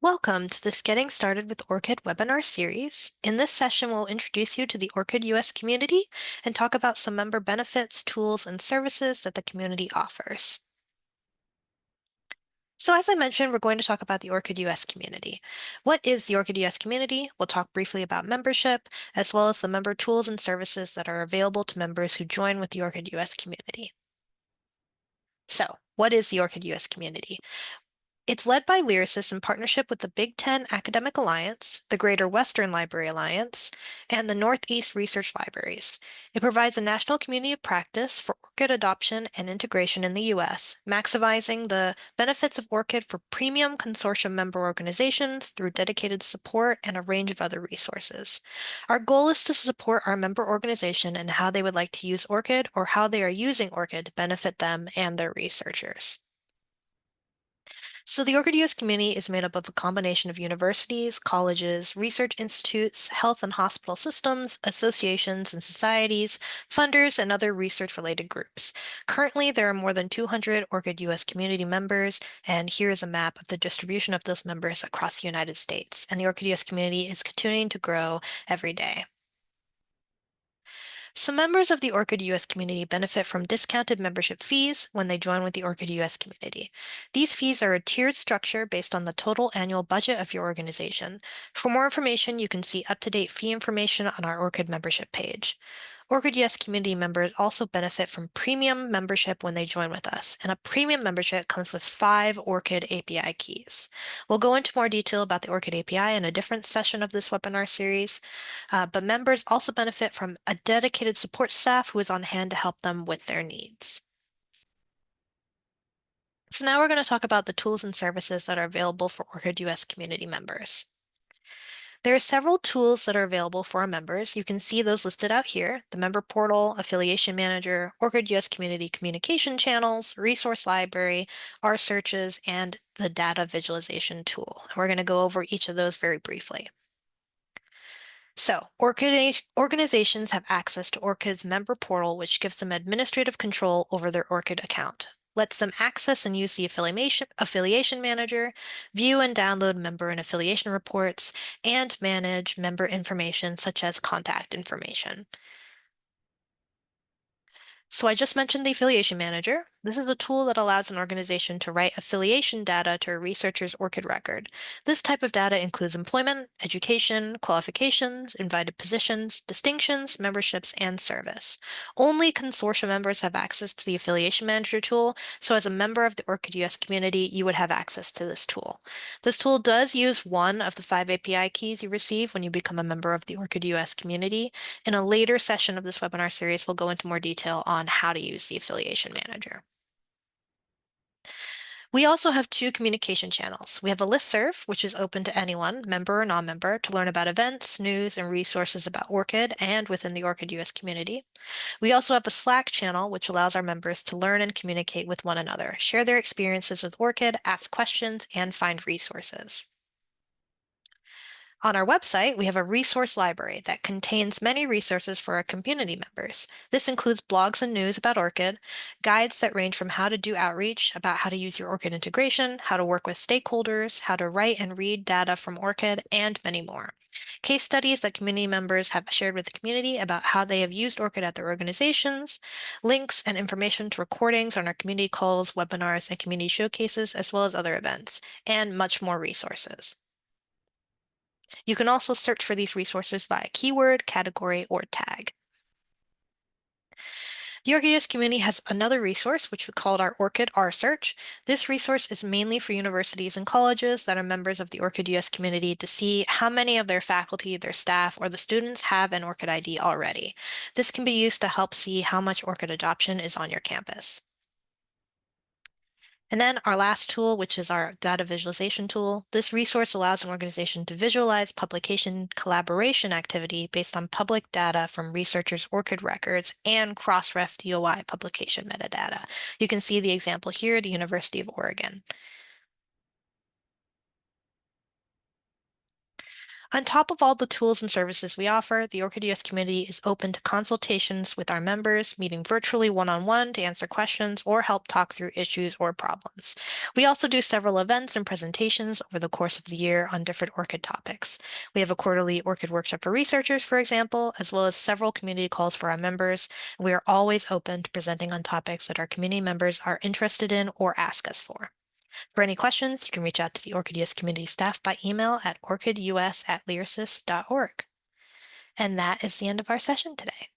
Welcome to this Getting Started with ORCID webinar series. In this session, we'll introduce you to the ORCID US community and talk about some member benefits, tools, and services that the community offers. So as I mentioned, we're going to talk about the ORCID US community. What is the ORCID US community? We'll talk briefly about membership, as well as the member tools and services that are available to members who join with the ORCID US community. So, what is the ORCID US community? It's led by Lyricists in partnership with the Big Ten Academic Alliance, the Greater Western Library Alliance, and the Northeast Research Libraries. It provides a national community of practice for ORCID adoption and integration in the U.S., maximizing the benefits of ORCID for premium consortium member organizations through dedicated support and a range of other resources. Our goal is to support our member organization and how they would like to use ORCID or how they are using ORCID to benefit them and their researchers. So the ORCID US community is made up of a combination of universities, colleges, research institutes, health and hospital systems, associations and societies, funders, and other research-related groups. Currently, there are more than 200 ORCID US community members, and here is a map of the distribution of those members across the United States. And the ORCID US community is continuing to grow every day. Some members of the ORCID US community benefit from discounted membership fees when they join with the ORCID US community. These fees are a tiered structure based on the total annual budget of your organization. For more information, you can see up-to-date fee information on our ORCID membership page. ORCID US community members also benefit from premium membership when they join with us, and a premium membership comes with 5 ORCID API keys. We'll go into more detail about the ORCID API in a different session of this webinar series, but members also benefit from a dedicated support staff who is on hand to help them with their needs. So now we're going to talk about the tools and services that are available for ORCID US community members. There are several tools that are available for our members. You can see those listed out here: the member portal, affiliation manager, ORCID US community communication channels, resource library, our searches, and the data visualization tool. And we're going to go over each of those very briefly. So, organizations have access to ORCID's member portal, which gives them administrative control over their ORCID account, lets them access and use the affiliation manager, view and download member and affiliation reports, and manage member information such as contact information. So I just mentioned the affiliation manager. This is a tool that allows an organization to write affiliation data to a researcher's ORCID record. This type of data includes employment, education, qualifications, invited positions, distinctions, memberships, and service. Only consortium members have access to the affiliation manager tool, so as a member of the ORCID US community, you would have access to this tool. This tool does use one of the 5 API keys you receive when you become a member of the ORCID US community. In a later session of this webinar series, we'll go into more detail on how to use the affiliation manager. We also have 2 communication channels. We have a listserv, which is open to anyone, member or non-member, to learn about events, news, and resources about ORCID and within the ORCID US community. We also have a Slack channel, which allows our members to learn and communicate with one another, share their experiences with ORCID, ask questions, and find resources. On our website, we have a resource library that contains many resources for our community members. This includes blogs and news about ORCID, guides that range from how to do outreach, about how to use your ORCID integration, how to work with stakeholders, how to write and read data from ORCID, and many more. Case studies that community members have shared with the community about how they have used ORCID at their organizations, links and information to recordings on our community calls, webinars, and community showcases, as well as other events, and much more resources. You can also search for these resources via keyword, category, or tag. The ORCID US community has another resource, which we called our ORCID R search. This resource is mainly for universities and colleges that are members of the ORCID US community to see how many of their faculty, their staff, or the students have an ORCID ID already. This can be used to help see how much ORCID adoption is on your campus. And then our last tool, which is our data visualization tool. This resource allows an organization to visualize publication collaboration activity based on public data from researchers' ORCID records and Crossref DOI publication metadata. You can see the example here, the University of Oregon. On top of all the tools and services we offer, the ORCID US community is open to consultations with our members, meeting virtually one-on-one to answer questions or help talk through issues or problems. We also do several events and presentations over the course of the year on different ORCID topics. We have a quarterly ORCID workshop for researchers, for example, as well as several community calls for our members. We are always open to presenting on topics that our community members are interested in or ask us for. For any questions, you can reach out to the ORCID US community staff by email at orcidus@lyrasis.org. And that is the end of our session today.